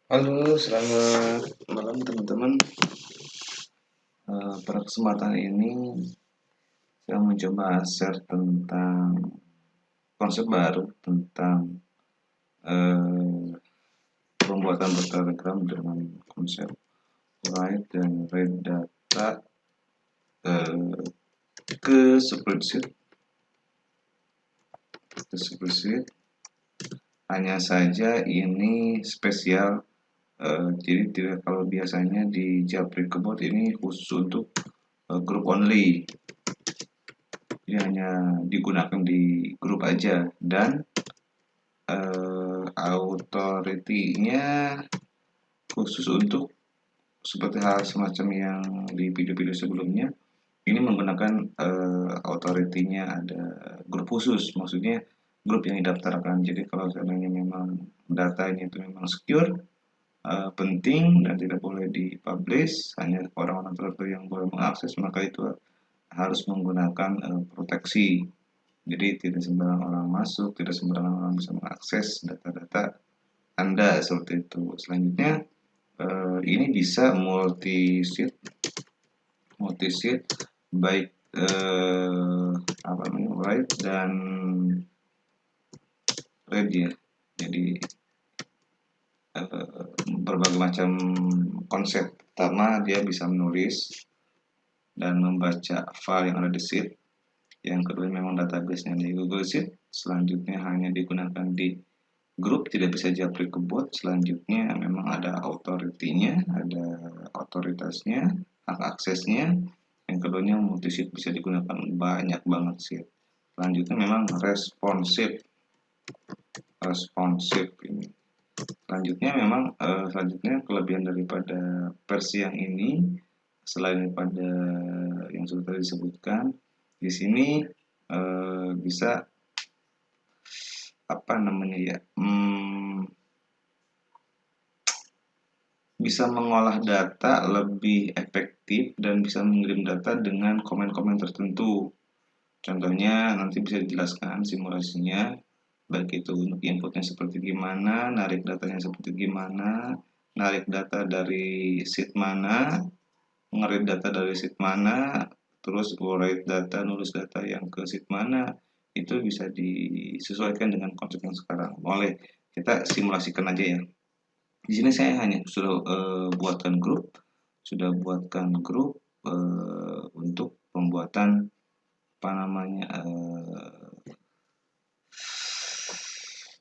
Halo, selamat malam teman-teman. Pada kesempatan ini saya mencoba share tentang konsep baru tentang eh, pembuatan Telegram dengan konsep write dan read data eh, ke spreadsheet. Hanya saja ini spesial. Jadi tidak, kalau biasanya di Jabrikebot ini khusus untuk grup only. Jadi hanya digunakan di grup aja, dan authority-nya khusus untuk seperti hal semacam yang di video-video sebelumnya. Ini menggunakan authority-nya ada grup khusus, maksudnya grup yang didaftarkan. Jadi kalau seandainya memang datanya itu memang secure, penting dan tidak boleh dipublish, hanya orang-orang tertentu yang boleh mengakses, maka itu harus menggunakan proteksi. Jadi tidak sembarang orang masuk, tidak sembarang orang bisa mengakses data-data Anda seperti itu. Selanjutnya ini bisa multi-sheet baik write dan read ya. Jadi berbagai macam konsep. Pertama, dia bisa menulis dan membaca file yang ada di sheet. Yang kedua, memang database-nya di Google Sheet. Selanjutnya hanya digunakan di grup, tidak bisa japri ke bot. Selanjutnya memang ada authority-nya, ada otoritasnya, hak aksesnya. Yang keduanya multi-sheet, bisa digunakan banyak banget sheet. Selanjutnya memang responsif ini. Selanjutnya memang selanjutnya kelebihan daripada versi yang ini, selain daripada yang sudah disebutkan di sini, bisa apa namanya ya, bisa mengolah data lebih efektif dan bisa mengirim data dengan komen-komen tertentu. Contohnya nanti bisa dijelaskan simulasinya, baik itu untuk inputnya seperti gimana, narik datanya seperti gimana, narik data dari sheet mana, ngeread data dari sheet mana, terus write data, nulis data yang ke sheet mana. Itu bisa disesuaikan dengan konsep yang sekarang. Boleh kita simulasikan aja ya. Di sini saya hanya sudah buatkan grup untuk pembuatan apa namanya,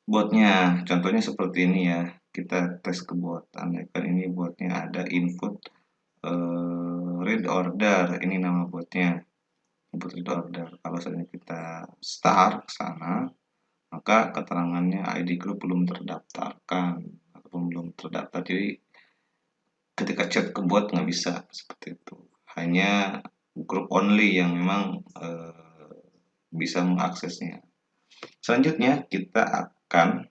botnya. Contohnya seperti ini ya, kita tes ke bot. Andaikan ini botnya ada input read order, ini nama botnya, input read order. Kalau seandainya kita start ke sana, maka keterangannya ID group belum terdaftarkan ataupun belum terdaftar. Jadi ketika chat ke bot nggak bisa seperti itu. Hanya grup only yang memang bisa mengaksesnya. Selanjutnya kita akan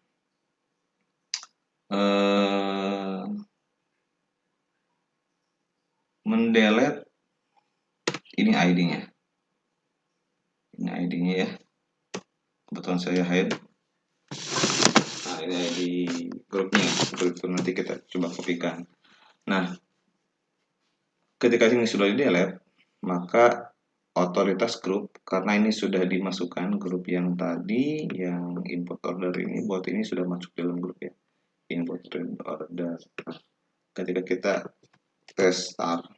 mendelete ini ID-nya. Ini ID-nya ya. Kebetulan saya hide. Nah, ini ID grupnya. Grup itu nanti kita coba kopikan. Nah, ketika ini sudah di-delete, maka otoritas grup, karena ini sudah dimasukkan grup yang tadi, yang input order ini, bot ini sudah masuk dalam grup ya, input order. Nah, ketika kita tes start,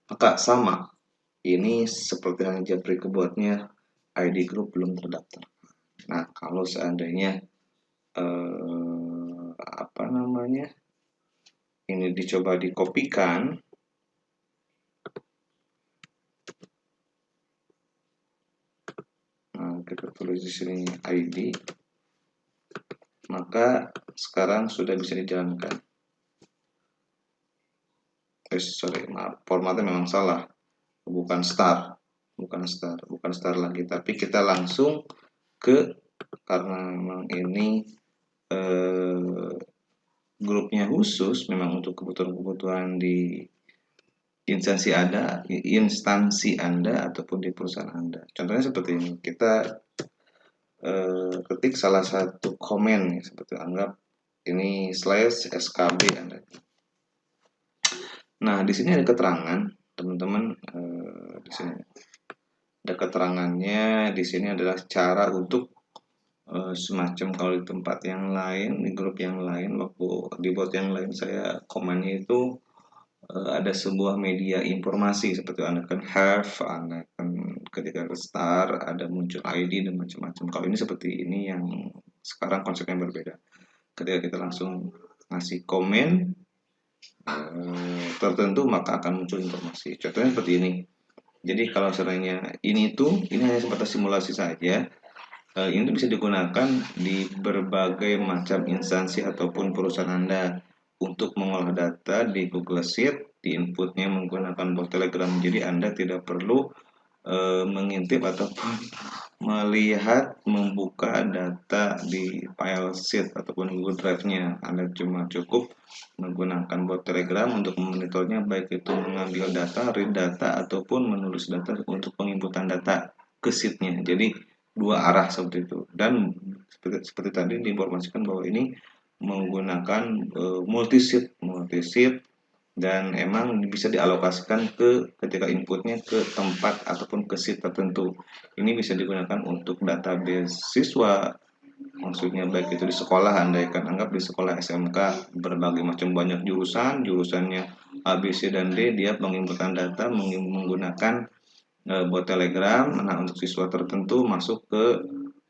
maka sama, ini seperti yang japri ke botnya, ID group belum terdaftar. Nah, kalau seandainya apa namanya, ini dicoba dikopikan, nah kita tulis di sini ID, maka sekarang sudah bisa dijalankan. Maaf, formatnya memang salah, bukan star lagi, tapi kita langsung ke, karena memang ini grupnya khusus memang untuk kebutuhan-kebutuhan di instansi Anda ataupun di perusahaan Anda. Contohnya seperti ini, kita ketik salah satu komen, seperti anggap ini /skb Anda. Nah, di sini ada keterangan, teman-teman. Di sini ada keterangannya. Di sini adalah cara untuk semacam kalau di tempat yang lain, di grup yang lain, waktu di bot yang lain saya komennya itu ada sebuah media informasi seperti Anda kan have, Anda kan ketika ke start ada muncul ID dan macam-macam. Kalau ini seperti ini yang sekarang konsepnya berbeda. Ketika kita langsung ngasih komen tertentu maka akan muncul informasi. Contohnya seperti ini. Jadi kalau seandainya ini hanya sebatas simulasi saja. Ini bisa digunakan di berbagai macam instansi ataupun perusahaan Anda untuk mengolah data di Google Sheet, di inputnya menggunakan bot Telegram. Jadi Anda tidak perlu mengintip ataupun melihat membuka data di file sheet ataupun Google Drive-nya. Anda cuma cukup menggunakan bot Telegram untuk memonitornya, baik itu mengambil data, read data, ataupun menulis data untuk penginputan data ke sheet-nya. Jadi dua arah seperti itu. Dan seperti tadi diinformasikan bahwa ini menggunakan multi sheet dan emang bisa dialokasikan ketika inputnya ke tempat ataupun ke sheet tertentu. Ini bisa digunakan untuk database siswa, maksudnya baik itu di sekolah, Anda akan anggap di sekolah SMK berbagai macam banyak jurusannya A, B, C, dan D, dia penginputan data menggunakan bot Telegram. Nah, untuk siswa tertentu masuk ke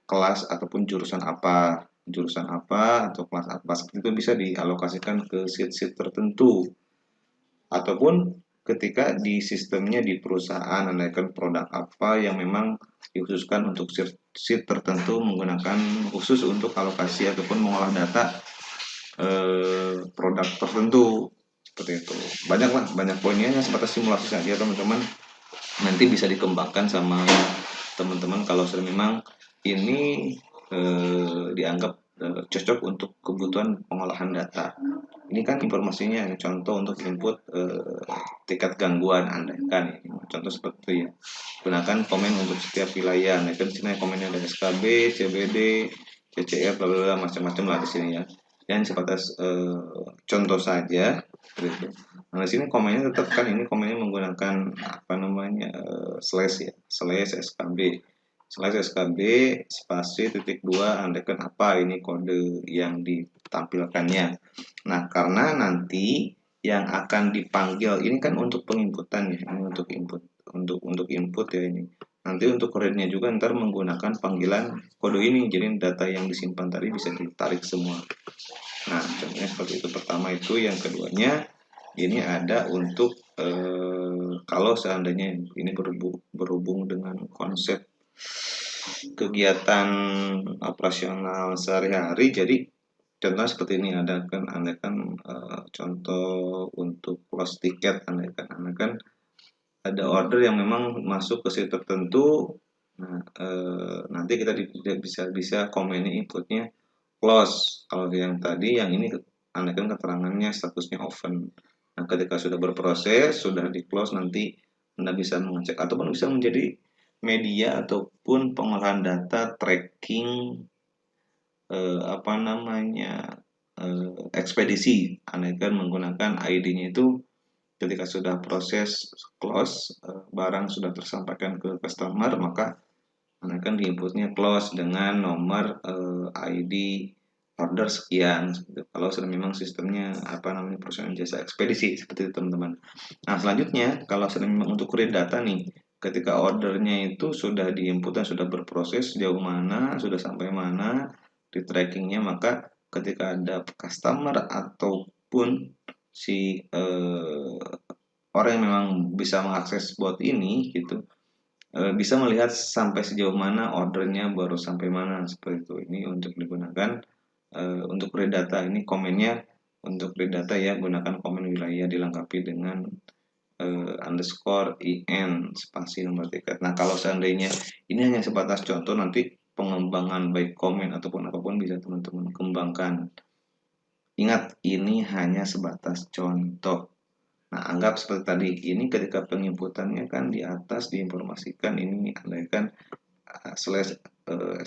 kelas ataupun jurusan apa atau kelas apa, seperti itu bisa dialokasikan ke sheet-sheet tertentu. Ataupun ketika di sistemnya di perusahaan menaikkan produk apa yang memang dikhususkan untuk sheet tertentu menggunakan khusus untuk alokasi ataupun mengolah data produk tertentu, seperti itu. Banyak poinnya, sebatas simulasi saja teman-teman, nanti bisa dikembangkan sama teman-teman kalau memang ini dianggap cocok untuk kebutuhan pengolahan data. Ini kan informasinya contoh untuk input tingkat gangguan Anda kan. Contoh seperti ya. Gunakan komen untuk setiap wilayah. Nah, kan sini komennya ada SKB, CBD, CCR, bla bla macam-macam lah di sini ya. Dan sebatas contoh saja gitu. Nah, di sini komennya tetap kan ini komennya menggunakan apa namanya slash ya, slash SKB spasi .2 Anda kan apa ini kode yang ditampilkannya. Nah, karena nanti yang akan dipanggil ini kan untuk penginputan ya, ini untuk input ya ini. Nanti untuk read-nya juga ntar menggunakan panggilan kode ini, jadi data yang disimpan tadi bisa ditarik semua. Nah, contohnya seperti itu. Pertama itu, yang keduanya ini ada untuk kalau seandainya ini berhubung dengan konsep kegiatan operasional sehari-hari, jadi contoh seperti ini ada kan contoh untuk close tiket Anda kan ada order yang memang masuk ke situ tertentu. Nah, nanti kita bisa komennya inputnya close. Kalau yang tadi yang ini Anda kan keterangannya statusnya open. Nah, ketika sudah berproses, sudah di close, nanti Anda bisa mengecek ataupun bisa menjadi media ataupun pengolahan data tracking apa namanya ekspedisi. Anda kan menggunakan ID-nya itu ketika sudah proses close, barang sudah tersampaikan ke customer, maka Anda kan diinputnya close dengan nomor ID order sekian. Kalau sudah memang sistemnya apa namanya perusahaan jasa ekspedisi, seperti itu teman-teman. Nah, selanjutnya kalau sudah memang untuk read data nih, ketika ordernya itu sudah diinput dan sudah berproses jauh mana, sudah sampai mana di trackingnya, maka ketika ada customer ataupun si orang yang memang bisa mengakses bot ini gitu, bisa melihat sampai sejauh mana ordernya, baru sampai mana, seperti itu. Ini untuk digunakan untuk read data. Ini komennya untuk read data ya, gunakan komen wilayah dilengkapi dengan underscore in spasi nomor tiket. Nah, kalau seandainya ini hanya sebatas contoh, nanti pengembangan baik komen ataupun apapun bisa teman-teman kembangkan. Ingat, ini hanya sebatas contoh. Nah, anggap seperti tadi, ini ketika penginputannya kan di atas diinformasikan ini andaikan slash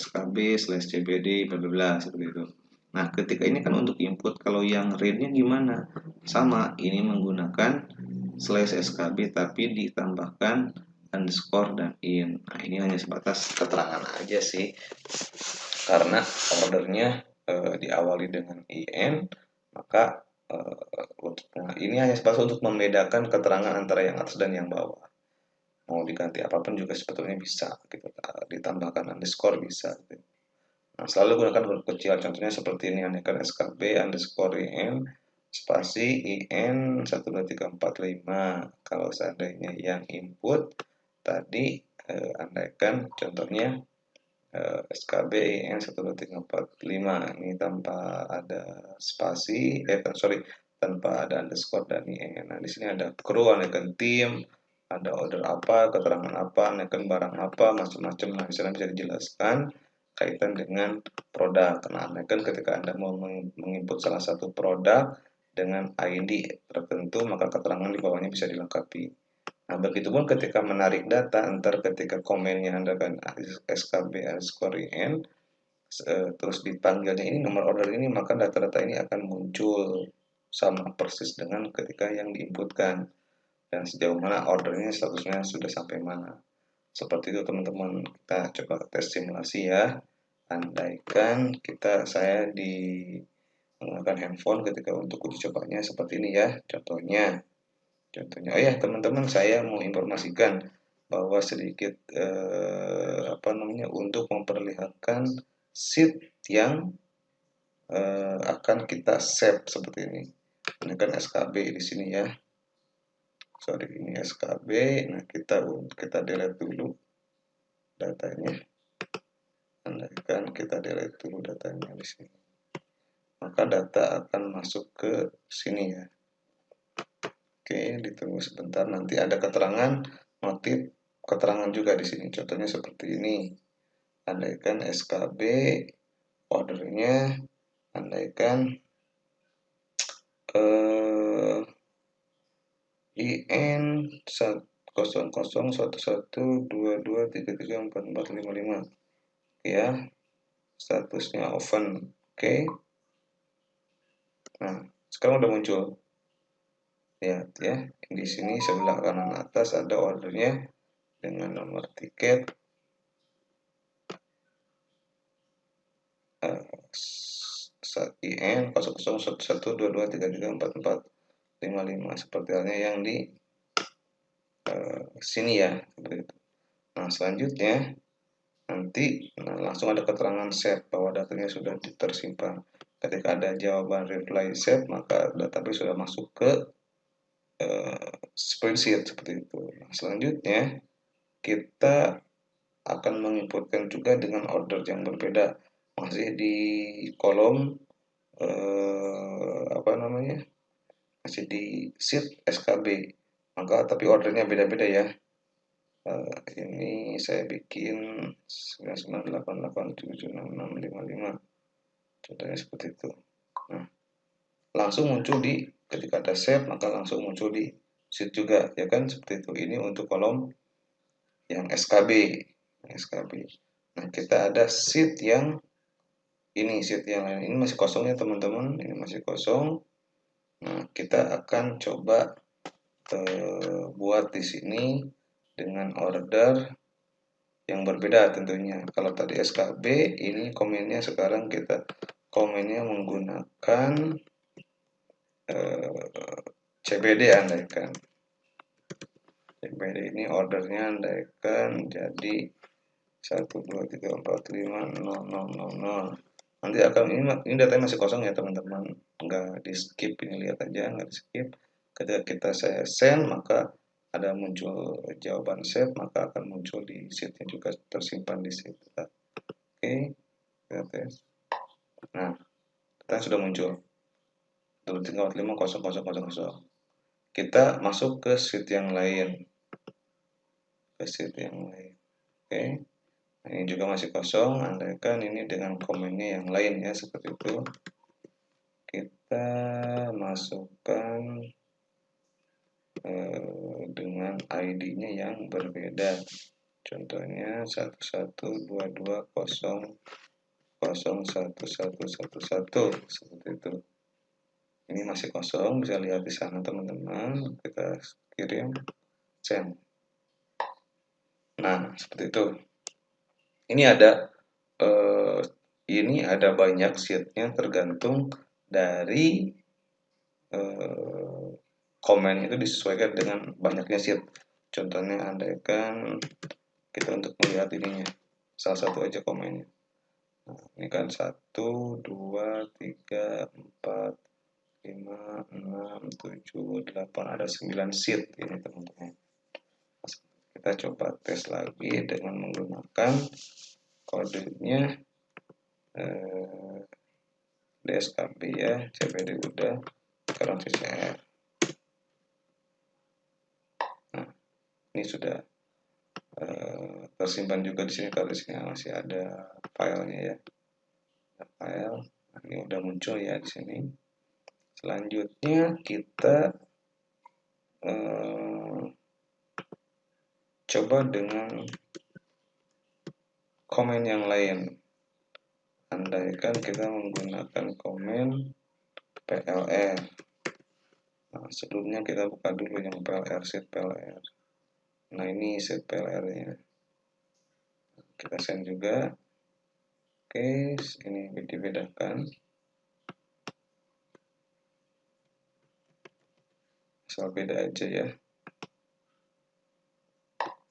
skb slash cbd bla bla bla seperti itu. Nah, ketika ini kan untuk input, kalau yang read-nya gimana? Sama, ini menggunakan slash skb tapi ditambahkan underscore dan in. Nah, ini hanya sebatas keterangan aja sih, karena ordernya diawali dengan in, maka ini hanya sebatas untuk membedakan keterangan antara yang atas dan yang bawah. Mau diganti apapun juga sebetulnya bisa gitu, ditambahkan underscore bisa gitu. Nah, selalu gunakan huruf kecil, contohnya seperti ini, andaikan skb underscore in spasi in 12345. Kalau seandainya yang input tadi andaikan contohnya skb in 12345, ini tanpa ada spasi, tanpa ada underscore dan in. Nah, di sini ada crew, andaikan tim, ada order apa, keterangan apa, andaikan barang apa, macam-macam. Nah, di sana bisa dijelaskan kaitan dengan produk. Nah, andaikan ketika Anda mau menginput salah satu produk dengan ID tertentu, maka keterangan di bawahnya bisa dilengkapi. Nah, begitupun ketika menarik data, antar ketika komennya Anda kan skb underscore in, terus dipanggilnya ini nomor order ini, maka data-data ini akan muncul sama persis dengan ketika yang diinputkan dan sejauh mana ordernya, statusnya sudah sampai mana. Seperti itu teman-teman, kita coba tes simulasi ya. Andaikan saya menggunakan handphone ketika untuk uji cobanya seperti ini ya, contohnya. Oh ya teman-teman, saya mau informasikan bahwa sedikit untuk memperlihatkan sheet yang akan kita save seperti ini. Ini kan skb di sini ya. Sorry, ini skb. Nah, kita delete dulu datanya. Andaikan kita delete dulu datanya di sini, maka data akan masuk ke sini ya. Oke, ditunggu sebentar, nanti ada keterangan motif, keterangan juga di sini. Contohnya seperti ini. Andaikan skb ordernya, andaikan IN 001122334455 ya, statusnya open. Oke. Nah, sekarang udah muncul. Lihat ya, di sini sebelah kanan atas ada ordernya dengan nomor tiket IN 001122334455 seperti halnya yang di sini ya, seperti itu. Nah, selanjutnya nanti langsung ada keterangan save bahwa datanya sudah tersimpan. Ketika ada jawaban reply save, maka database sudah masuk ke spreadsheet seperti itu. Nah, selanjutnya kita akan menginputkan juga dengan order yang berbeda, masih di kolom masih di sheet skb, maka tapi ordernya beda-beda ya. Ini saya bikin 9988766655, contohnya seperti itu. Nah, langsung muncul ketika ada save, maka langsung muncul di sheet juga ya kan, seperti itu. Ini untuk kolom yang skb. Nah, kita ada sheet yang sheet yang lain ini masih kosong ya teman-teman, ini masih kosong. Nah, kita akan coba buat di sini dengan order yang berbeda tentunya. Kalau tadi skb, ini komennya sekarang kita komennya menggunakan cbd andaikan. CBD ini ordernya andaikan jadi 123450000. Nanti akan ini datanya masih kosong ya teman-teman, nggak di skip, ini lihat aja nggak di skip. Ketika saya send, maka ada muncul jawaban save, maka akan muncul di sheetnya juga, tersimpan di sheet kita. Oke, kita tes. Nah, kita sudah muncul 2350000. Kita masuk ke sheet yang lain. Oke. Nah, ini juga masih kosong, andaikan ini dengan komennya yang lain ya, seperti itu. Kita masukkan dengan ID-nya yang berbeda. Contohnya 1120011111 seperti itu. Ini masih kosong, bisa lihat di sana teman-teman. Kita kirim send. Nah, seperti itu. Ini ada banyak sheetnya tergantung dari komen itu disesuaikan dengan banyaknya sheet. Contohnya andaikan kita untuk melihat ininya, salah satu aja komennya. Nah, ini kan 1, 2, 3, 4, 5, 6, 7, 8, ada 9 sheet ini teman-teman. Kita coba tes lagi dengan menggunakan kodenya DSKB ya, CPD udah, sekarang CCR. Nah, ini sudah tersimpan juga di sini, kalau di sini masih ada filenya ya. Ada file. Nah, ini udah muncul ya di sini. Selanjutnya kita coba dengan komen yang lain. Andaikan kita menggunakan komen PLR. Nah, sebelumnya kita buka dulu yang PLR, sheet PLR. Nah, ini sheet PLR-nya. Kita send juga. Oke, ini dibedakan. Asal beda aja ya.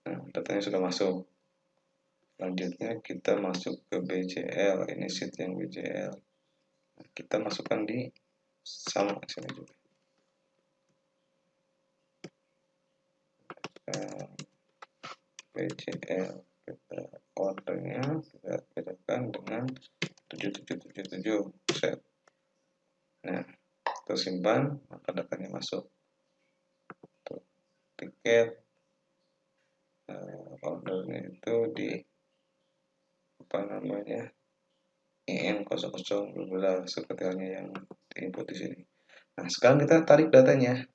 Nah, datanya sudah masuk. Selanjutnya kita masuk ke BCL. Ini sheet yang BCL. Nah, kita masukkan di sama sini juga. BCL, kita ordernya kita bedakan dengan 7777 set. Nah, tersimpan, maka datanya masuk. Tuh, tiket ordernya itu di apa namanya, IN0012 seperti halnya yang diinput di sini. Nah, sekarang kita tarik datanya.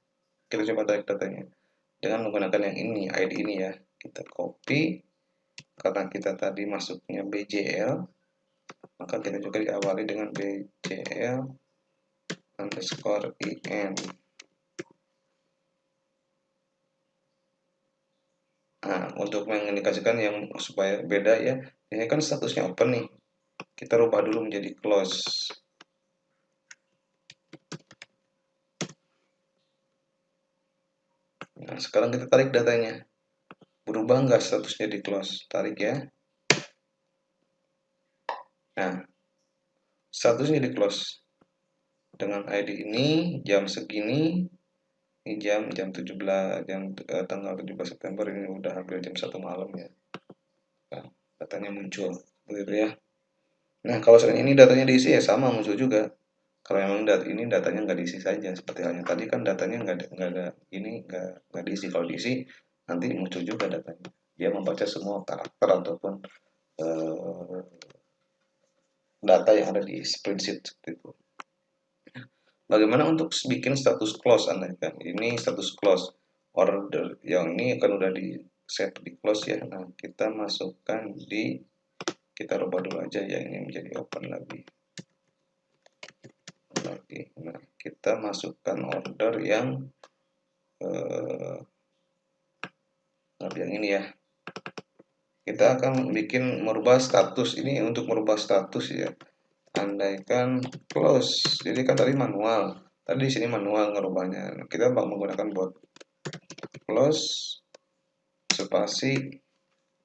Kita coba tarik datanya dengan menggunakan yang ini, ID ini ya. Kita copy, karena kita tadi masuknya BJL, maka kita juga diawali dengan BJL underscore IN. Nah, untuk mengindikasikan yang supaya beda ya, ini kan statusnya open nih. Kita rubah dulu menjadi close. Nah, sekarang kita tarik datanya. Berubah nggak statusnya di close? Tarik ya. Nah, statusnya di close. Dengan ID ini, jam segini, ini jam 17, tanggal 17 September, ini udah hampir jam 1 malam ya. Nah, datanya muncul. Begitu ya. Nah, kalau selain ini datanya diisi ya sama muncul juga. Kalau memang ini datanya nggak diisi saja, seperti halnya tadi kan datanya nggak diisi. Kalau diisi nanti muncul juga datanya. Dia membaca semua karakter ataupun data yang ada di spreadsheet seperti itu. Bagaimana untuk bikin status close Anda kan? Ini status close order yang ini kan udah di set di close ya. Nah, kita masukkan kita rubah dulu aja yang ini menjadi open lagi. Nah, kita masukkan order yang ini ya. Kita akan merubah status ini. Untuk merubah status ya, andaikan close, jadi kan tadi manual, tadi di sini manual ngerubahnya. Kita menggunakan bot close spasi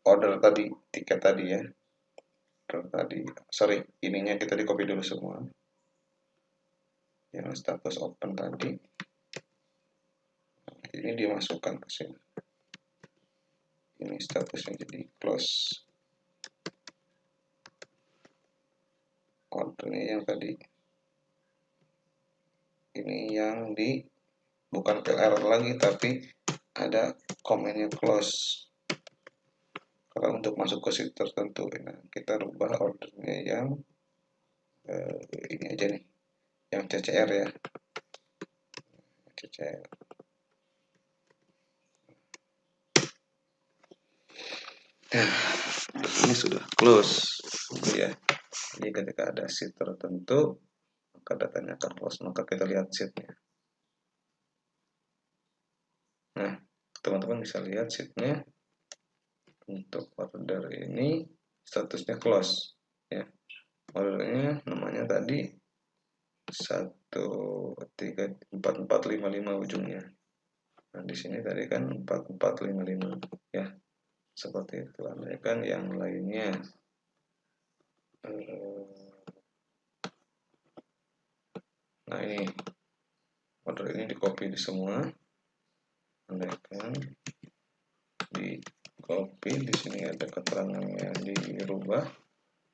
order tadi, tiket tadi ya, order tadi, sorry, ininya kita di copy dulu semua yang status open tadi, ini dimasukkan ke sini. Ini statusnya jadi close. Ordernya yang tadi. Ini yang bukan PLR lagi, tapi ada komennya close. Kalau untuk masuk ke sheet tertentu, nah, kita rubah ordernya yang ini aja nih, yang CCR ya. CCR. Nah, ini sudah close ya. Jadi ketika ada sheet tertentu, maka datanya akan close. Maka kita lihat sheetnya. Nah, teman-teman bisa lihat sheetnya. Untuk order ini statusnya close ya. Ordernya namanya tadi 13445 ujungnya. Nah, di sini tadi kan 4455 ya. Seperti itu. Kan yang lainnya nah, ini order ini di copy di semua. Andaikan di copy, di sini ada keterangannya dirubah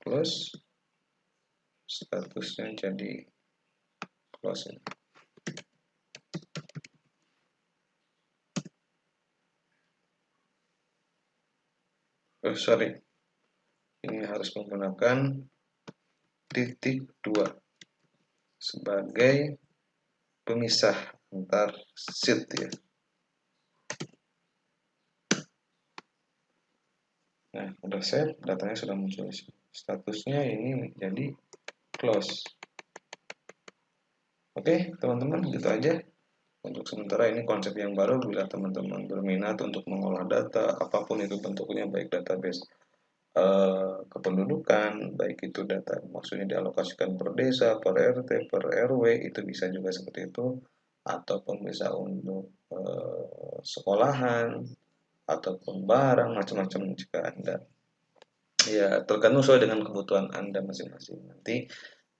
plus statusnya jadi close. Sorry, ini harus menggunakan titik 2 sebagai pemisah antar sheet ya. Nah, udah save, datanya sudah muncul. Statusnya ini jadi close. Oke, teman-teman, gitu aja. Untuk sementara ini konsep yang baru bila teman-teman berminat untuk mengolah data, apapun itu bentuknya, baik database kependudukan, baik itu data maksudnya dialokasikan per desa, per RT, per RW, itu bisa juga seperti itu, ataupun bisa untuk sekolahan, ataupun barang, macam-macam jika Anda ya tergantung sesuai dengan kebutuhan Anda masing-masing. Nanti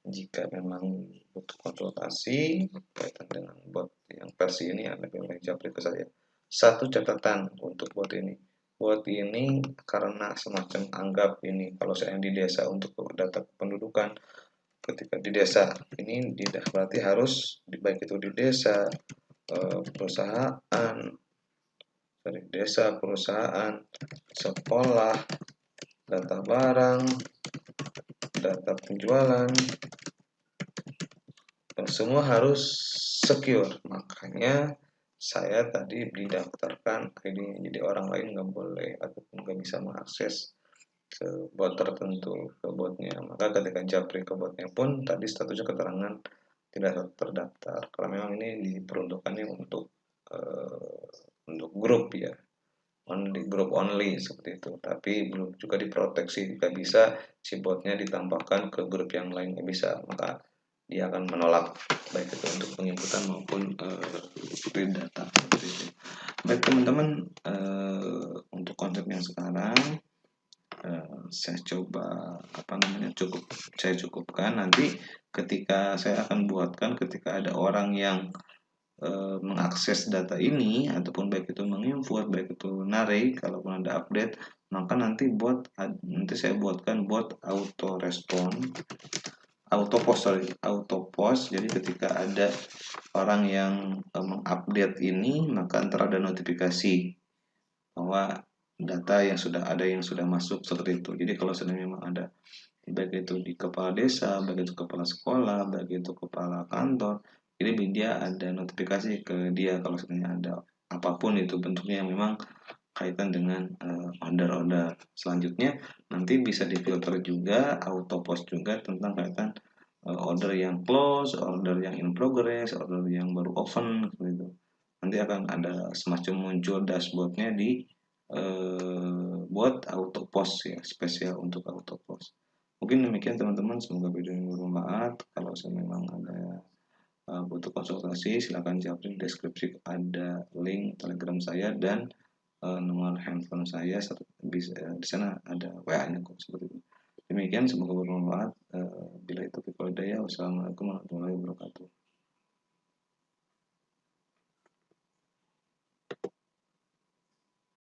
jika memang butuh konsultasi kaitan dengan bot yang versi ini, Anda boleh japri ke saya. Satu catatan untuk bot ini. Bot ini karena semacam anggap ini kalau saya di desa untuk data pendudukan, ketika di desa ini tidak berarti harus baik itu di desa, perusahaan, dari desa, perusahaan, sekolah, data barang, data penjualan, semua harus secure. Makanya saya tadi didaftarkan ID, jadi orang lain nggak boleh ataupun nggak bisa mengakses ke bot tertentu ke botnya. Maka ketika japri ke botnya pun tadi statusnya keterangan tidak terdaftar. Kalau memang ini diperuntukannya untuk grup ya, only grup only seperti itu. Tapi belum juga diproteksi, jika bisa si botnya ditambahkan ke grup yang lain nggak bisa, maka dia akan menolak baik itu untuk penginputan maupun read data seperti itu. Baik teman-teman, untuk konsep yang sekarang saya coba saya cukupkan. Nanti ketika saya akan buatkan ketika ada orang yang mengakses data ini ataupun baik itu menginput, baik itu narik, kalaupun ada update, maka nanti saya buatkan bot auto respon, auto post. Jadi ketika ada orang yang mengupdate ini, maka antara ada notifikasi bahwa data yang sudah masuk seperti itu. Jadi kalau sedang memang ada baik itu di kepala desa, baik itu kepala sekolah, baik itu kepala kantor, jadi dia ada notifikasi ke dia kalau sebenarnya ada apapun itu bentuknya yang memang kaitan dengan order-order. Selanjutnya nanti bisa difilter juga, auto post juga tentang kaitan order yang close, order yang in progress, order yang baru open gitu. Nanti akan ada semacam muncul dashboardnya di buat auto post ya, spesial untuk auto post. Mungkin demikian teman-teman, semoga video ini bermanfaat. Kalau memang ada butuh konsultasi, silakan japri di deskripsi, ada link Telegram saya dan nomor handphone saya, di sana ada WA-nya kok seperti itu. Demikian, semoga bermanfaat. Bila itu kita daya, wassalamualaikum warahmatullahi wabarakatuh.